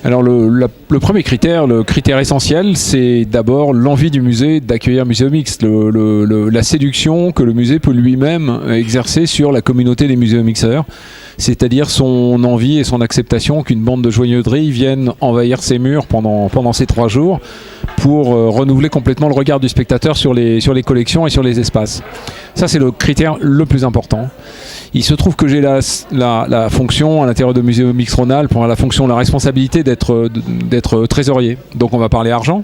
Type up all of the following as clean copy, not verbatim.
Alors le premier critère, le critère essentiel, c'est d'abord l'envie du musée d'accueillir Muséomix, la séduction que le musée peut lui-même exercer sur la communauté des muséomixeurs, c'est-à-dire son envie et son acceptation qu'une bande de joyeuderie vienne envahir ses murs pendant ces 3 jours pour renouveler complètement le regard du spectateur sur les collections et sur les espaces. Ça, c'est le critère le plus important. Il se trouve que j'ai la fonction à l'intérieur de Muséomix Rhône-Alpes, la fonction, la responsabilité d'être trésorier. Donc on va parler argent.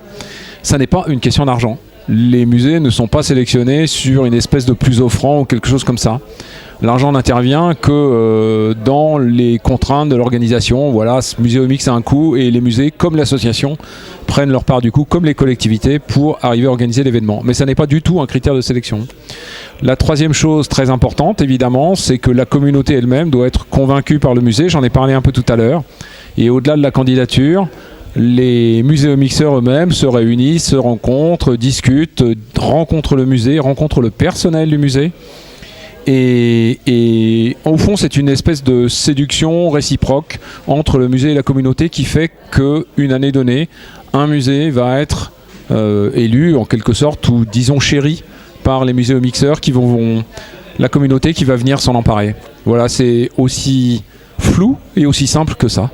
Ça n'est pas une question d'argent. Les musées ne sont pas sélectionnés sur une espèce de plus offrant ou quelque chose comme ça. L'argent n'intervient que dans les contraintes de l'organisation. Voilà, Muséomix a un coût et les musées, comme l'association, prennent leur part du coût, comme les collectivités, pour arriver à organiser l'événement. Mais ça n'est pas du tout un critère de sélection. La troisième chose très importante, évidemment, c'est que la communauté elle-même doit être convaincue par le musée. J'en ai parlé un peu tout à l'heure. Et au-delà de la candidature, les muséomixeurs eux-mêmes se réunissent, se rencontrent, discutent, rencontrent le musée, rencontrent le personnel du musée. Et au fond, c'est une espèce de séduction réciproque entre le musée et la communauté qui fait qu'une année donnée, un musée va être élu en quelque sorte, ou disons chéri par les muséomixeurs la communauté qui va venir s'en emparer. Voilà, c'est aussi flou et aussi simple que ça.